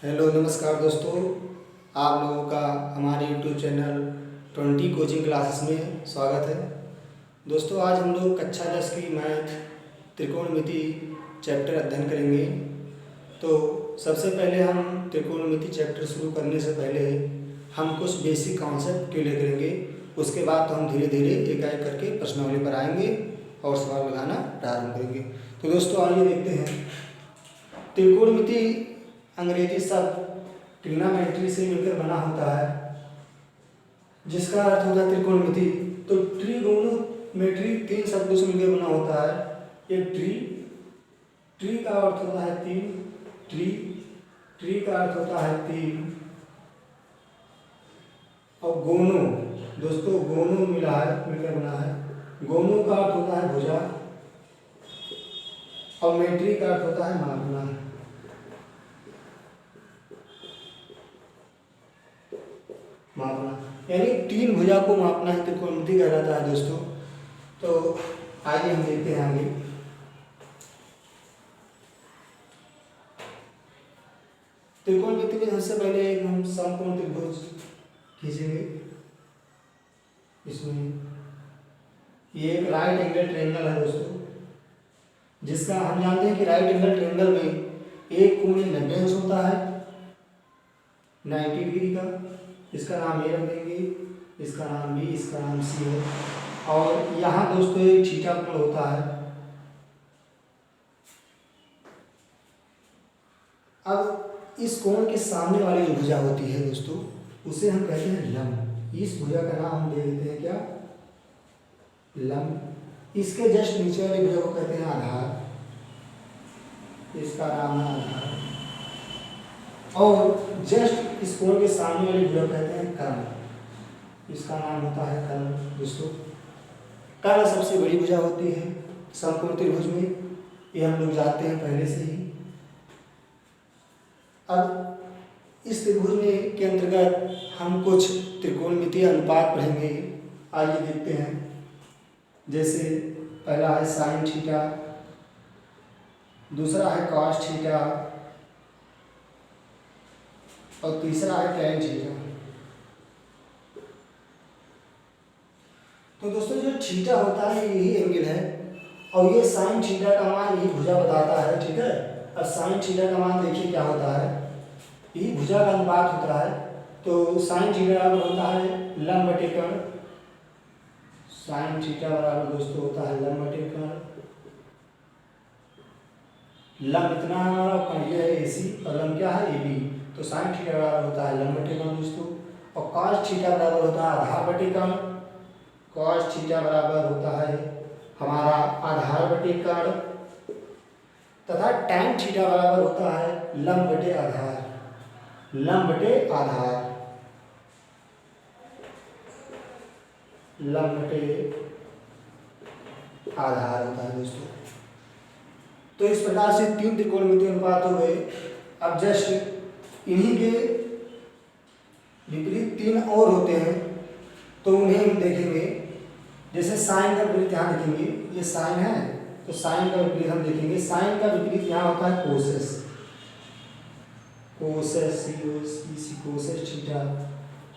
Hello नमस्कार दोस्तों, आप लोगों का हमारे यूट्यूब चैनल 20 कोचिंग क्लासेस में स्वागत है। दोस्तों आज हम लोग कक्षा 10 की मैथ त्रिकोणमिति चैप्टर अध्ययन करेंगे। तो सबसे पहले हम त्रिकोणमिति चैप्टर शुरू करने से पहले हम कुछ बेसिक कॉन्सेप्ट क्लियर करेंगे। उसके बाद तो हम धीरे धीरे एक एक करके प्रश्नावली पर आएंगे और सवाल लगाना प्रारंभ करेंगे। तो दोस्तों आइए देखते हैं। त्रिकोणमिति अंग्रेजी शब्द ट्रिग्नोमेट्री से मिलकर बना होता है, जिसका अर्थ होता है त्रिकोणमिति। तो ट्रिगोनोमेट्री 3 शब्दों से मिलकर बना होता है। एक ट्री का अर्थ होता है 3, ट्री का अर्थ होता है 3 और गोनो, दोस्तों गोनो मिलकर बना है। गोनो का अर्थ होता है भुजा और मेट्री का अर्थ होता है मापना। यानी 3 भुजा को मापना ही त्रिकोणमिति कहलाता है दोस्तों। तो आइए हम देखते हैं आगे। त्रिकोणमिति में सबसे पहले एक हम समकोण त्रिभुज खींचेंगे। इसमें ये एक राइट एंगल ट्रायंगल है दोस्तों, जिसका हम जानते हैं कि राइट एंगल ट्रायंगल में एक कोण 90 अंश होता है 90 डिग्री का। इसका नाम ए रख देंगे, इसका नाम बी, इसका नाम सी है। और यहाँ दोस्तों एक थीटा कोण होता है। अब इस कोण के सामने वाली जो भुजा होती है दोस्तों, उसे हम कहते हैं लंब। इस भुजा का नाम हम दे देते हैं क्या, लंब। इसके जस्ट नीचे वाली भुजा को कहते हैं आधार, इसका नाम है आधार। और जस्ट इस कोण के सामने वाली भुजा कहते हैं कर्ण, इसका नाम होता है कर्ण दोस्तों। कर्ण सबसे बड़ी भुजा होती है समकोण त्रिभुज में, ये हम लोग जानते हैं पहले से ही। अब इस त्रिभुज में के अंतर्गत हम कुछ त्रिकोणमितीय अनुपात पढ़ेंगे। आइए देखते हैं। जैसे पहला है साइन थीटा, दूसरा है कॉस थीटा और तीसरा है टैन थीटा। तो दोस्तों जो थीटा होता है यही एंगल है और ये साइन थीटा का मान यही भुजा बताता है, ठीक है। अब साइन थीटा का मान देखिए क्या होता है, यही भुजा का अनुपात होता है। तो साइन थीटा बराबर होता है लंब बटे कर्ण। साइन थीटा बराबर दोस्तों होता है लंब बटे कर्ण। लंब इतना है हमारा, कर्ण ये है AC और लंब क्या है AB। तो साइन थीटा बराबर होता है लंब बटे कर्ण दोस्तों। और कॉस थीटा बराबर होता है आधार बटे कर्ण। कॉस थीटा बराबर होता है हमारा आधार बटे कर्ण। तथा टैन थीटा बराबर होता है लंब बटे आधार, लंब बटे आधार, लंब बटे आधार होता है दोस्तों। तो इस प्रकार से 3 त्रिकोणमितीय अनुपात हो गए। अब जस्ट इन्हीं के विपरीत 3 और होते हैं, तो उन्हें हम देखेंगे। जैसे साइन का विपरीत यहाँ देखेंगे, ये साइन है तो साइन का विपरीत हम देखेंगे। साइन का विपरीत यहाँ होता है कोसेस, कोसेस कोसेस थीटा।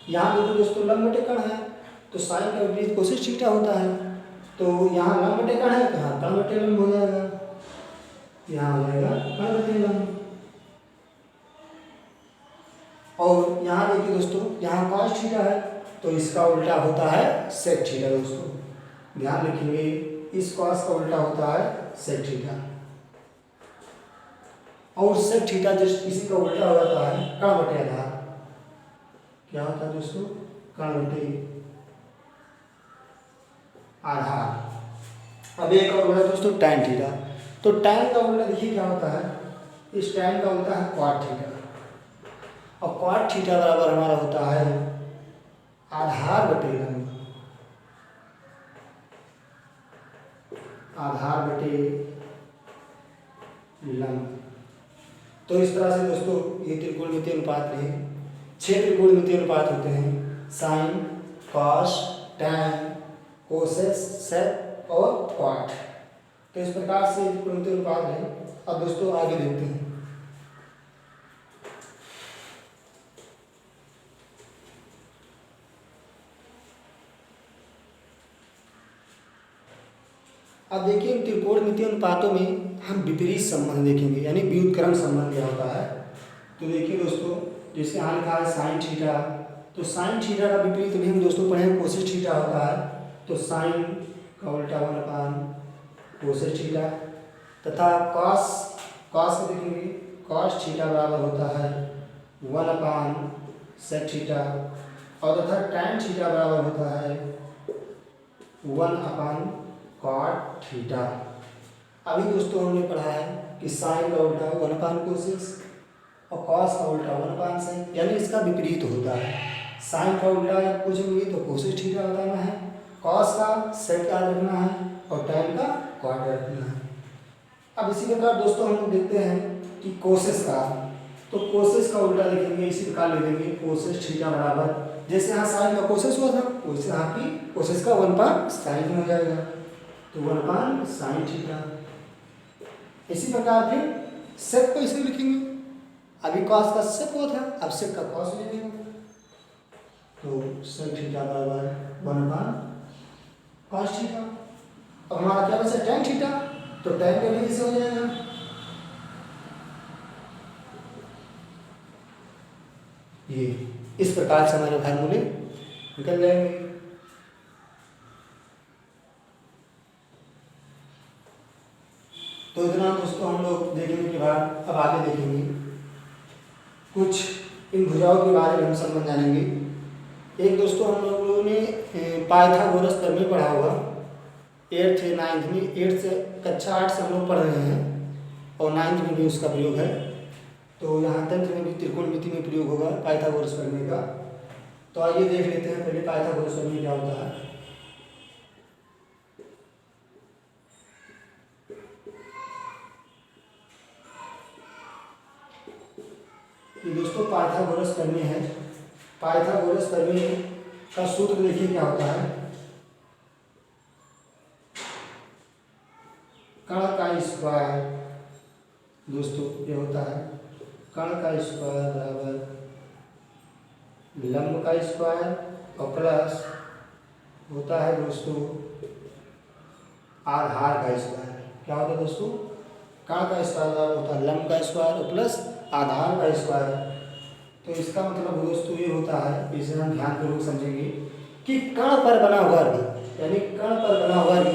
यहाँ देखो दोस्तों लंब बटे कर्ण है, तो साइन का विपरीत कोसेस थीटा होता है। तो यहाँ लंब बटे कर्ण है, कहाँ कर्ण बटे लंब हो जाएगा, यहाँ हो जाएगा कर्ण बटे लंब। और यहाँ देखिए दोस्तों, यहाँ कॉस थीटा है तो इसका उल्टा होता है सेक थीटा दोस्तों। ध्यान रखेंगे, इस कॉस का उल्टा होता है सेक थीटा और सेक थीटा जस्ट इसी का उल्टा हो जाता है कर्ण बटे आधार। क्या होता है दोस्तों, कर्ण बटे आधार। अब एक और होता है दोस्तों टैन थीटा। तो टैन का उल्टा देखिए क्या होता है, इस टैन का उल्टा है क्वाड थीटा और क्वाड थीटा बराबर हमारा होता है आधार बटे लंब, आधार बटे लंब। तो इस तरह से दोस्तों ये त्रिकोणमितीय अनुपात में 6 त्रिकोणमितीय अनुपात होते हैं, साइन, कॉस, टैन, कोसेस, सेक और क्वाड। तो इस प्रकार से त्रिकोणमितीय अनुपात है। अब दोस्तों आगे देखते हैं। अब देखिए इन त्रिकोणमितीय अनुपातों में हम विपरीत संबंध देखेंगे, यानी व्युत्क्रम संबंध क्या होता है। तो देखिए दोस्तों, जैसे यहाँ लिखा है साइन थीटा, तो साइन थीटा का विपरीत भी हम दोस्तों पढ़े कोसेस थीटा होता है। तो साइन का उल्टा 1/, कोसेस थीटा, तथा कॉस को देखेंगे, कॉस थीटा बराबर होता है 1/sec थीटा, और तथा tan थीटा बराबर होता है 1/cot थीटा। अभी दोस्तों हमने पढ़ा है कि साइन का उल्टा 1/कोसेस और कॉस का उल्टा 1/sec, यानी इसका विपरीत होता है। साइन का उल्टा पूछेंगे तो कोसेस थीटा बताना है, कॉस का sec याद रखना है, और tan का cot रखना है। अब इसी प्रकार दोस्तों हम लोग देखते हैं कि कोसेस का, तो कोसेस का उल्टा लिखेंगे इसी प्रकार लिख देंगे कोसेस थीटा बराबर, जैसे यहाँ साइन का कोसेस हुआ था वैसे यहाँ की कोसेस का 1/sin हो जाएगा, तो 1/sin थीटा। इसी प्रकार फिर सेक को इसे लिखेंगे, अभी कॉस का सेक हुआ था, अब सेक का कॉस ले लेंगे, तो सेक थीटा बराबर 1/cos थीटा। अब हमारा क्या बचा tan थीटा, तो tan का भी इसे हो जाएगा, ये इस प्रकार से हमारे फार्मूले निकल जाएंगे। तो इतना दोस्तों हम लोग देखने के बाद अब आगे देखेंगे कुछ इन भुजाओं के बारे में हम संबंध जानेंगे। एक दोस्तों हम लोगों ने पाइथागोरस प्रमेय पढ़ा हुआ 8th 9th में, 8th से कक्षा 8 से हम लोग पढ़ रहे हैं और 9th में भी उसका प्रयोग है। तो यहाँ 10th में भी त्रिकोणमिति में प्रयोग होगा पाइथागोरस प्रमेय का। तो आइए देख लेते हैं पहले पाइथागोरस प्रमेय क्या होता है। ये दोस्तों पाइथागोरस प्रमेय है। पाइथागोरस प्रमेय का सूत्र देखिए क्या होता है, कण का स्क्वायर दोस्तों ये होता है, कण का स्क्वायर बराबर लंब का स्क्वायर और प्लस होता है दोस्तों आधार का स्क्वायर। क्या होता है दोस्तों, कण का स्क्वायर बराबर होता है लंब का स्क्वायर और प्लस आधार का स्क्वायर। तो इसका मतलब दोस्तों ये होता है, इसे हम ध्यानपूर्वक समझेंगे कि कण पर बना वर्ग, यानी कण पर बना वर्ग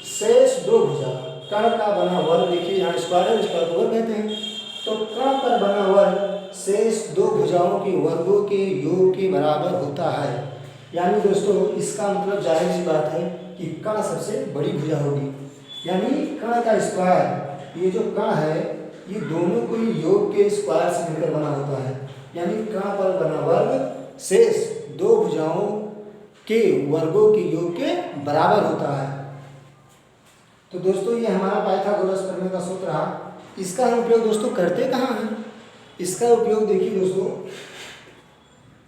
शेष दो भुजा, कण का बना वर्ग देखिए यहाँ स्क्वायर है, स्क्वायर को वर्ग कहते हैं। तो कण पर बना वर्ग शेष दो भुजाओं के वर्गों के योग के बराबर होता है। यानी दोस्तों इसका मतलब जाहिर सी बात है कि कण सबसे बड़ी भुजा होगी, यानी कण का स्क्वायर, ये जो कण है ये दोनों को योग के स्क्वायर से मिलकर बना होता है, यानी कण पर बना वर्ग शेष दो भुजाओं के वर्गों के योग के बराबर होता है। तो दोस्तों ये हमारा पाइथागोरस प्रमेय का सूत्र रहा। इसका हम उपयोग दोस्तों करते कहाँ हैं, इसका उपयोग देखिए दोस्तों,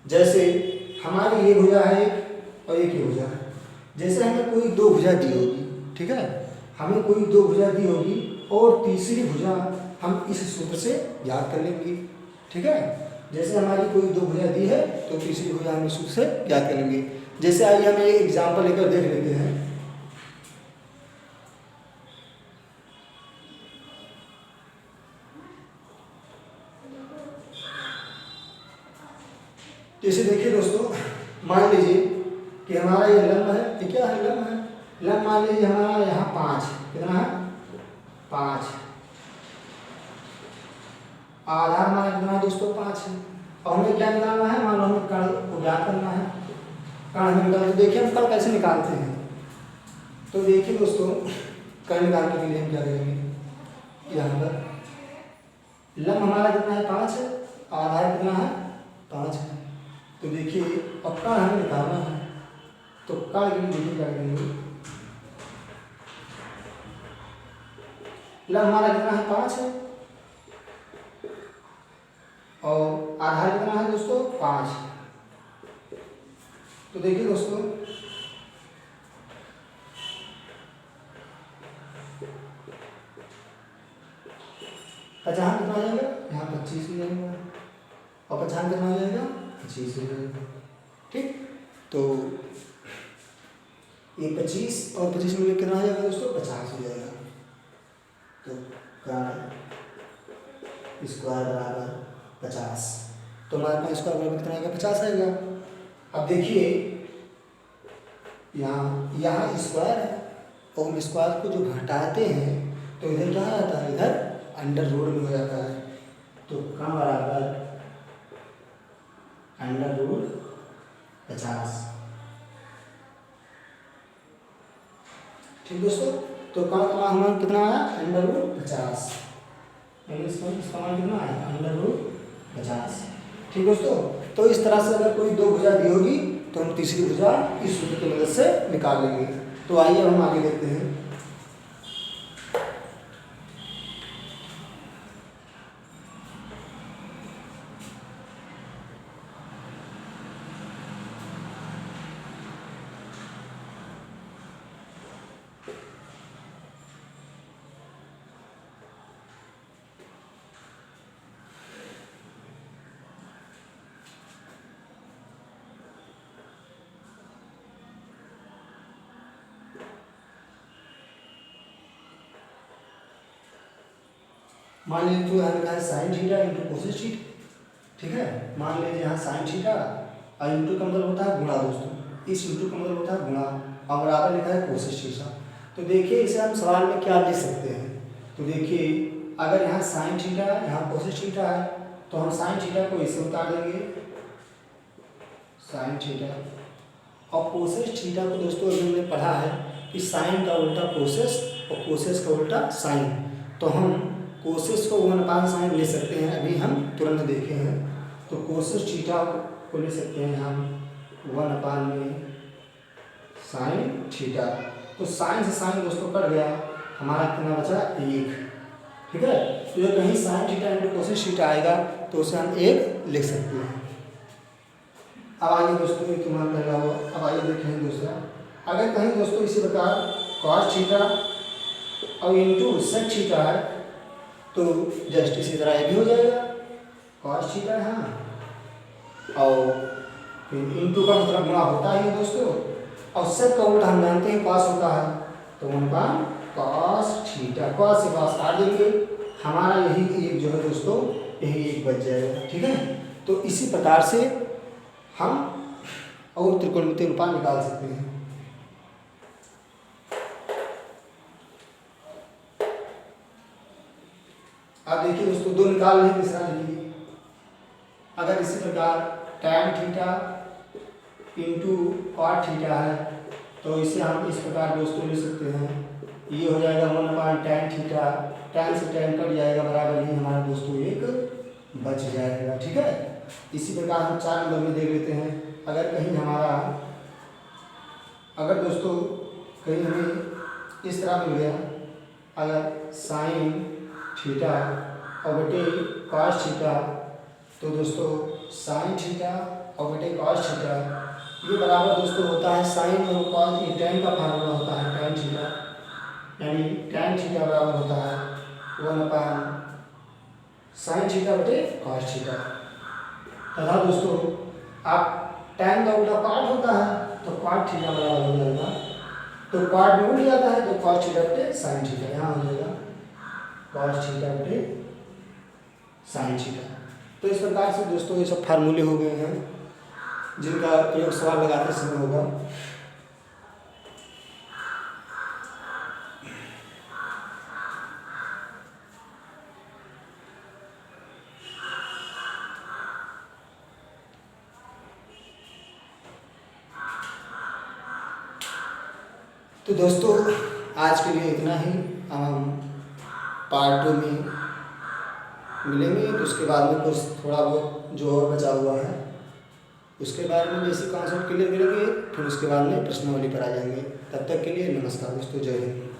जैसे हमारी ये भुजा है और एक ये भुजा है, जैसे हमें कोई दो भुजा दी होगी, ठीक है, हमें कोई दो भुजा दी होगी और तीसरी भुजा हम इस सूत्र से याद कर लेंगे, ठीक है। जैसे हमारी कोई दो भुजा दी है तो तीसरी भुजा हम इस सूत्र से याद कर लेंगे। जैसे आइए हम एक एग्जाम्पल लेकर देख लेते हैं। जैसे देखिए दोस्तों, मान लीजिए कि हमारा ये लंब है, ये क्या है लंब है, लंब मान लीजिए हमारा यहाँ 5, कितना है 5, आधार हमारा कितना है दोस्तों 5 है, और हमें क्या निकालना है, मान लो हमें कण को ज्ञात करना है, कण हमें निकालना है। देखिए हम कण कैसे निकालते हैं, तो देखिए दोस्तों कण निकालने के लिए हम क्या करेंगे, यहाँ पर लंब हमारा कितना है 5 है, आधार कितना है 5 है। तो देखिए अब कण हमें निकालना है, तो कण के लिए देखिए क्या करेंगे, लंब हमारा कितना है 5 है और आधार कितना है दोस्तों 5। तो देखिए दोस्तों पचास कितना आ जाएगा, यहाँ 25 हो जाएगा और 50 कितना आ जाएगा 25 हो जाएगा, ठीक। तो ये 25 और 25 में कितना हो जाएगा दोस्तों, 50 हो जाएगा। तो क्या स्क्वायर बराबर 50, तो हमारे पास स्क्वायर बराबर कितना आएगा, 50 आएगा। अब देखिए यहाँ स्क्वायर है और हम स्क्वायर को जो घटाते हैं तो इधर क्या आ जाता है, इधर अंडर रूट में हो जाता है। तो का बराबर अंडर रूट 50। ठीक दोस्तों, तो का मान कितना आया, अंडर रूट 50, इसका मान कितना आया, अंडर रूट 50। ठीक दोस्तों, तो इस तरह से अगर कोई दो भुजा दी होगी तो हम तीसरी भुजा इस सूत्र की मदद से निकाल लेंगे। तो आइए हम आगे देखते हैं। मान लीजिए तो यहाँ लिखा है sine theta into causes theta. ठीक है, मान लीजिए यहाँ साइन थीटा और इंटू का मतलब होता है गुणा दोस्तों, इस इंटू का मतलब होता है गुणा और बराबर लिखा है कोसेस थीटा। तो देखिए इसे हम सवाल में क्या लिख सकते हैं। तो देखिए अगर यहाँ साइन थीटा यहाँ कोसेस थीटा है तो हम साइन थीटा को इसे उतार देंगे, साइन थीटा, और कोसेस थीटा को दोस्तों अभी हमने पढ़ा है कि साइन का उल्टा कोसेस और कोसेस का उल्टा साइन। तो हम कोसेस को 1/sin ले सकते हैं, अभी हम तुरंत देखे हैं। तो कोसेस थीटा को ले सकते हैं हम 1/sin थीटा। तो साइन से साइन दोस्तों कट गया, हमारा कितना बचा, 1। ठीक है, तो जो कहीं sine theta into causes theta आएगा तो उसे हम 1 लिख सकते हैं। अब आइए दोस्तों, ये तुम्हारा पहला हुआ। अब आइए देखें दूसरा। अगर कहीं दोस्तों इसी प्रकार cos थीटा और इंटू सेक थीटा है तो जस्ट इसी तरह ये भी हो जाएगा, cos थीटा है और फिर इंटू का मतलब गुणा होता ही है दोस्तों, और सेक का उल्टा हम जानते हैं cos होता है। तो 1/cos थीटा, cos से cos काट देंगे, हमारा यही एक जो है दोस्तों यही एक बच जाएगा। ठीक है, तो इसी प्रकार से हम और त्रिकोणमितीय अनुपात निकाल सकते हैं। अब देखिए दोस्तों दो निकाल लें, तीसरा लिखिए। अगर इसी प्रकार tan theta into cot theta है तो इसे हम इस प्रकार दोस्तों लिख सकते हैं, ये हो जाएगा 1/tan थीटा, tan से tan कट जाएगा, बराबर ही हमारा दोस्तों एक बच जाएगा। ठीक है, इसी प्रकार हम 4 नंबर में देख लेते हैं। अगर कहीं हमारा, अगर दोस्तों कहीं हमें इस तरह मिल गया, अगर साइन थीटा और बटे cos थीटा, तो दोस्तों साइन थीटा और बटे cos थीटा ये बराबर दोस्तों होता है साइन और cos, ये tan का फार्मूला होता है tan थीटा, यानी tan थीटा बराबर होता है 1/sin थीटा बटे cos थीटा। तथा दोस्तों आप tan का उल्टा cot होता है तो cot थीटा बराबर हो जाएगा, तो cot में उल्ट जाता है तो cos थीटा बटे sin थीटा, यहाँ हो जाएगा cos थीटा बटे sin थीटा। तो इस प्रकार से दोस्तों ये सब फार्मूले हो गए हैं जिनका प्रयोग सवाल लगाते समय होगा। तो दोस्तों आज के लिए इतना ही, हम पार्ट 2 में मिलेंगे। तो उसके बाद में कुछ थोड़ा बहुत जो और बचा हुआ है उसके बारे में बेसिक कॉन्सेप्ट क्लियर करेंगे, फिर उसके बाद में प्रश्नावली पर आ जाएंगे। तब तक के लिए नमस्कार दोस्तों, जय हिंद।